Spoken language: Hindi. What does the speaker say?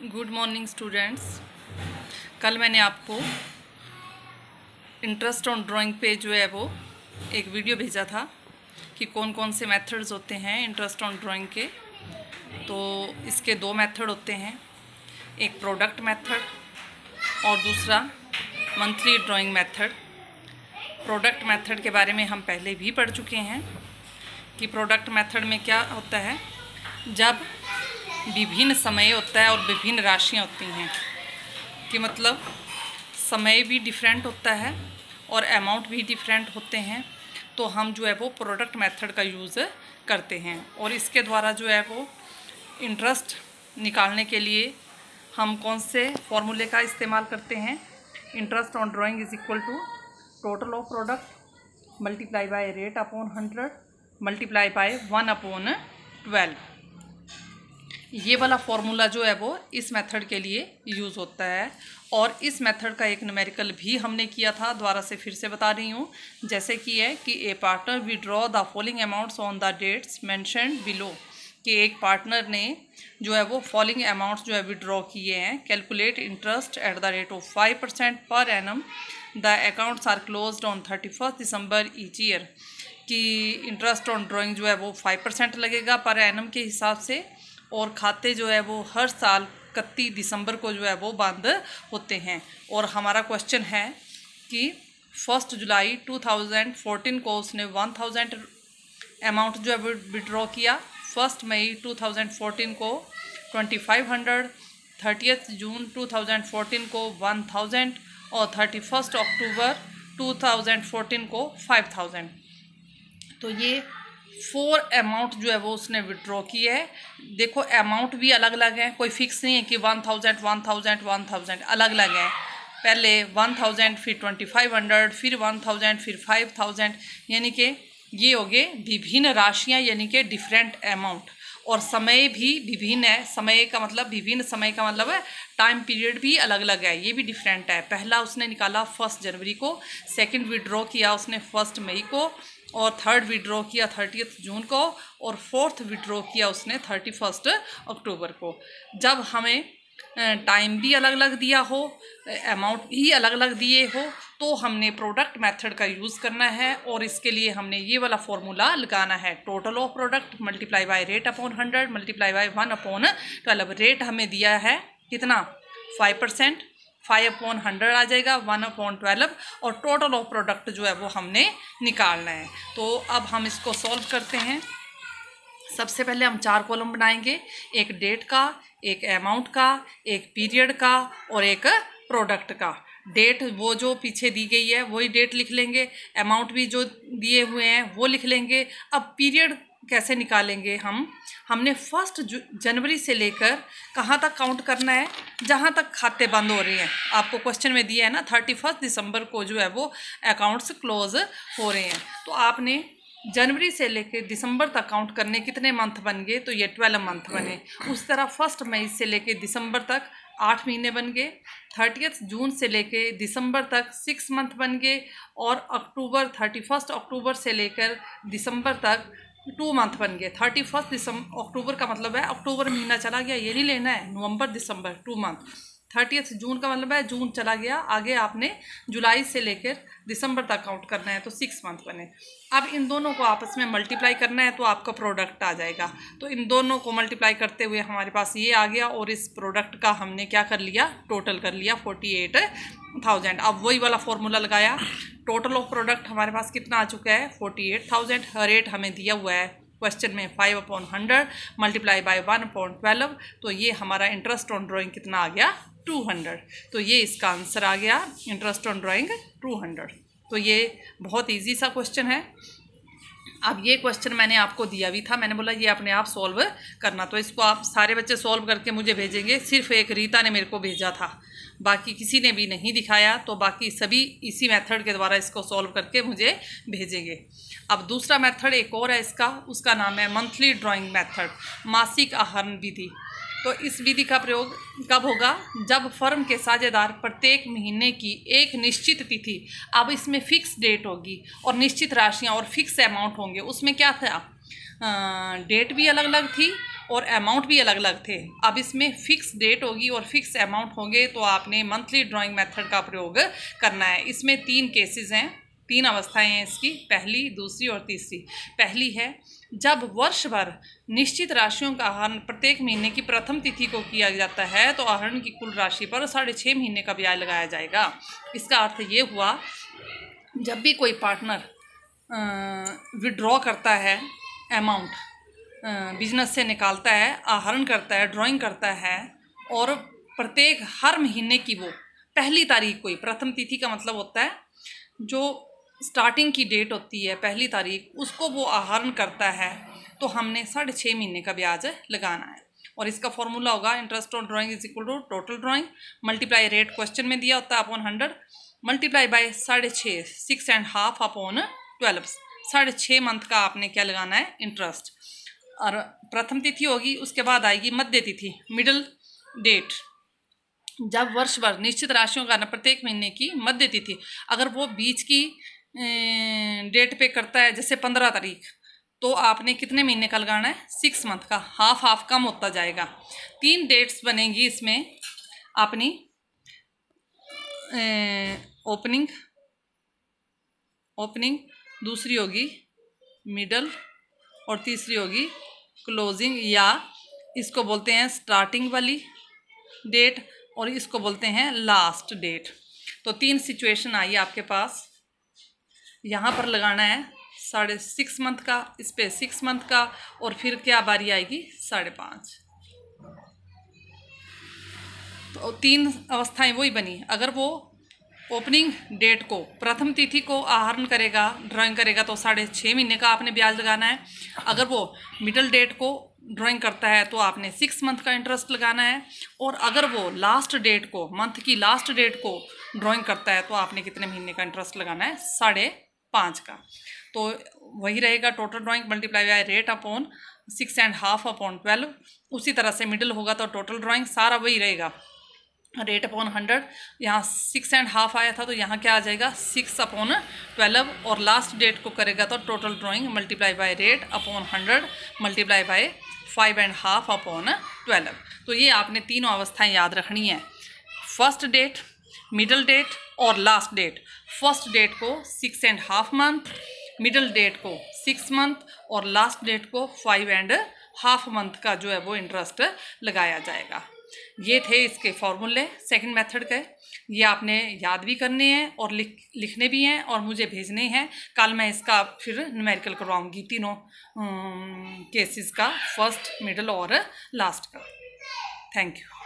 Good morning students. कल मैंने आपको इंटरेस्ट ऑन ड्राइंग पे जो है वो एक वीडियो भेजा था कि कौन कौन से मेथड्स होते हैं इंटरेस्ट ऑन ड्राइंग के। तो इसके दो मेथड होते हैं, एक प्रोडक्ट मेथड और दूसरा monthly drawing method. Product method के बारे में हम पहले भी पढ़ चुके हैं कि प्रोडक्ट मेथड में क्या होता है, जब विभिन्न समय होता है और विभिन्न राशियाँ होती हैं, कि मतलब समय भी डिफरेंट होता है और अमाउंट भी डिफरेंट होते हैं, तो हम जो है वो प्रोडक्ट मेथड का यूज़ करते हैं। और इसके द्वारा जो है वो इंटरेस्ट निकालने के लिए हम कौन से फॉर्मूले का इस्तेमाल करते हैं। Interest on drawing is equal to total of product multiply by rate upon 100 multiply by 1/12। ये वाला फॉर्मूला जो है वो इस मेथड के लिए यूज़ होता है। और इस मेथड का एक न्यूमेरिकल भी हमने किया था, दोबारा से फिर से बता रही हूँ। जैसे कि है कि a partner withdraw the following amounts on the dates mentioned below, कि एक पार्टनर ने जो है वो फॉलोइंग अमाउंट्स जो है विड्रॉ किए हैं। Calculate interest at the rate of 5% per annum, the accounts are closed on 31 December each year, कि इंटरेस्ट ऑन ड्राइंग जो है वो 5% लगेगा पर एनम के हिसाब से, और खाते जो है वो हर साल 31 दिसंबर को जो है वो बंद होते हैं। और हमारा क्वेश्चन है कि 1 जुलाई 2014 को उसने 1000 अमाउंट जो है वो विड्रॉ किया, 1 मई 2014 को 2500, 30 जून 2014 को 1000 और 31 अक्टूबर 2014 को 5000। तो ये 4 अमाउंट जो है वो उसने विड्रॉ की है। देखो अमाउंट भी अलग अलग है, कोई फिक्स नहीं है कि 1000 1000 1000, अलग अलग है। पहले 1000, फिर 2500, फिर 1000, फिर 5000, यानी कि ये हो गए विभिन्न राशियां, यानी कि डिफरेंट अमाउंट। और समय भी विभिन्न है, समय का मतलब विभिन्न समय का मतलब है टाइम पीरियड भी अलग अलग है, ये भी डिफरेंट है। पहला उसने निकाला 1 जनवरी को, सेकंड विड्रॉ किया उसने 1 मई को, और थर्ड विड्रॉ किया 30 जून को, और फोर्थ विड्रॉ किया उसने 31 अक्टूबर को। जब हमें टाइम भी अलग अलग दिया हो, अमाउंट भी अलग अलग दिए हो, तो हमने प्रोडक्ट मेथड का यूज़ करना है। और इसके लिए हमने ये वाला फॉर्मूला लगाना है, total of product multiply by rate upon 100 multiply by 1/12। Rate हमें दिया है कितना, 5%, 5/100 आ जाएगा 1/12, और टोटल ऑफ प्रोडक्ट जो है वो हमने निकालना है। तो अब हम इसको सॉल्व करते हैं। सबसे पहले हम 4 कॉलम बनाएंगे, एक डेट का, एक अमाउंट का, एक पीरियड का और एक प्रोडक्ट का। डेट वो जो पीछे दी गई है वही डेट लिख लेंगे, अमाउंट भी जो दिए हुए हैं वो लिख लेंगे। अब पीरियड कैसे निकालेंगे हमने 1 जनवरी से लेकर कहाँ तक काउंट करना है, जहाँ तक खाते बंद हो रहे हैं। आपको क्वेश्चन में दिया है ना 31 दिसंबर को जो है वो अकाउंट्स क्लोज हो रहे हैं। तो आपने जनवरी से लेकर दिसंबर तक काउंट करने, कितने मंथ बन गए, तो ये 12 मंथ बने। उस तरह 1 मई से लेकर दिसंबर तक 8 महीने बन गए, 30 जून से लेकर दिसंबर तक 6 मंथ बन गए, और 31 अक्टूबर से लेकर दिसंबर तक 2 मंथ बन गए। 31 अक्टूबर का मतलब है अक्टूबर महीना चला गया, ये नहीं लेना है, नवंबर दिसंबर 2 मंथ। 30 जून का मतलब है जून चला गया, आगे आपने जुलाई से लेकर दिसंबर तक काउंट करना है, तो 6 मंथ बने। अब इन दोनों को आपस में मल्टीप्लाई करना है तो आपका प्रोडक्ट आ जाएगा। तो इन दोनों को मल्टीप्लाई करते हुए हमारे पास ये आ गया, और इस प्रोडक्ट का हमने क्या कर लिया, टोटल कर लिया 48,000। अब वही वाला फॉर्मूला लगाया, टोटल ऑफ प्रोडक्ट हमारे पास कितना आ चुका है 48,000। रेट हमें दिया हुआ है क्वेश्चन में 5/100 मल्टीप्लाई बाय 1/12, तो ये हमारा इंटरेस्ट ऑन ड्राइंग कितना आ गया 200। तो ये इसका आंसर आ गया, इंटरेस्ट ऑन ड्राइंग 200। तो ये बहुत इजी सा क्वेश्चन है। अब ये क्वेश्चन मैंने आपको दिया भी था, मैंने बोला ये अपने आप सॉल्व करना, तो इसको आप सारे बच्चे सॉल्व करके मुझे भेजेंगे। सिर्फ एक रीता ने मेरे को भेजा था, बाकी किसी ने भी नहीं दिखाया, तो बाकी सभी इसी मेथड के द्वारा इसको सॉल्व करके मुझे भेजेंगे। अब दूसरा मेथड एक और है इसका, उसका नाम है मंथली ड्राइंग मेथड, मासिक आहरण विधि। तो इस विधि का प्रयोग कब होगा, जब फर्म के साझेदार प्रत्येक महीने की एक निश्चित तिथि, अब इसमें फिक्स डेट होगी और निश्चित राशियां और फिक्स अमाउंट होंगे। उसमें क्या था, डेट भी अलग अलग थी और अमाउंट भी अलग अलग थे। अब इसमें फिक्स डेट होगी और फिक्स अमाउंट होंगे, तो आपने मंथली ड्राइंग मेथड का प्रयोग करना है। इसमें 3 केसेस हैं, 3 अवस्थाएं हैं इसकी, पहली, दूसरी और तीसरी। पहली है जब वर्ष भर निश्चित राशियों का आहरण प्रत्येक महीने की प्रथम तिथि को किया जाता है, तो आहरण की कुल राशि पर 6.5 महीने का ब्याज लगाया जाएगा। इसका अर्थ ये हुआ, जब भी कोई पार्टनर विड्रॉ करता है अमाउंट, बिजनेस से निकालता है, आहरण करता है, ड्राइंग करता है, और प्रत्येक हर महीने की वो पहली तारीख को ही, प्रथम तिथि का मतलब होता है जो स्टार्टिंग की डेट होती है पहली तारीख, उसको वो आहरण करता है, तो हमने 6.5 महीने का ब्याज लगाना है। और इसका फॉर्मूला होगा interest on drawing is equal to total drawing multiply rate, question में दिया होता है, upon 100 multiply by 6.5, 6.5 upon 12। 6.5 month का आपने क्या लगाना है, इंटरेस्ट। और प्रथम तिथि होगी, उसके बाद आएगी मध्य तिथि, मिडल डेट। जब वर्ष भर निश्चित राशियों का प्रत्येक महीने की मध्य तिथि, अगर वो बीच की डेट पे करता है, जैसे 15 तारीख, तो आपने कितने महीने का लगाना है, 6 मंथ का। हाफ हाफ कम होता जाएगा। 3 डेट्स बनेंगी इसमें अपनी, ओपनिंग, दूसरी होगी मिडल और तीसरी होगी क्लोजिंग, या इसको बोलते हैं स्टार्टिंग वाली डेट और इसको बोलते हैं लास्ट डेट। तो 3 सिचुएशन आई आपके पास। यहाँ पर लगाना है 6.5 मंथ का, इस पे 6 मंथ का, और फिर क्या बारी आएगी 5.5। तो 3 अवस्थाएं वही बनी। अगर वो ओपनिंग डेट को, प्रथम तिथि को आहरण करेगा, ड्राइंग करेगा, तो 6.5 महीने का आपने ब्याज लगाना है। अगर वो मिडल डेट को ड्राइंग करता है, तो आपने 6 मंथ का इंटरेस्ट लगाना है। और अगर वो लास्ट डेट को, मंथ की लास्ट डेट को ड्राइंग करता है, तो आपने कितने महीने का इंटरेस्ट लगाना है, 5.5 का। तो वही रहेगा total drawing multiply by rate upon 6.5 upon 12। उसी तरह से मिडल होगा तो टोटल ड्राइंग सारा वही रहेगा, रेट अपॉन 100। यहाँ 6.5 आया था, तो यहाँ क्या आ जाएगा, 6 अपॉन 12। और लास्ट डेट को करेगा तो total drawing multiply by rate upon 100 multiply bye 5.5 upon 12। तो ये आपने तीनों अवस्थाएं याद रखनी है, फर्स्ट डेट, मिडल डेट और लास्ट डेट। फर्स्ट डेट को 6.5 मंथ, मिडल डेट को 6 मंथ और लास्ट डेट को 5.5 मंथ का जो है वो इंटरेस्ट लगाया जाएगा। ये थे इसके फॉर्मूले सेकंड मेथड के। ये आपने याद भी करने हैं और लिखने भी हैं और मुझे भेजने हैं। कल मैं इसका फिर न्यूमेरिकल करवाऊंगी तीनों केसेस का, फर्स्ट, मिडल और लास्ट का। Thank you.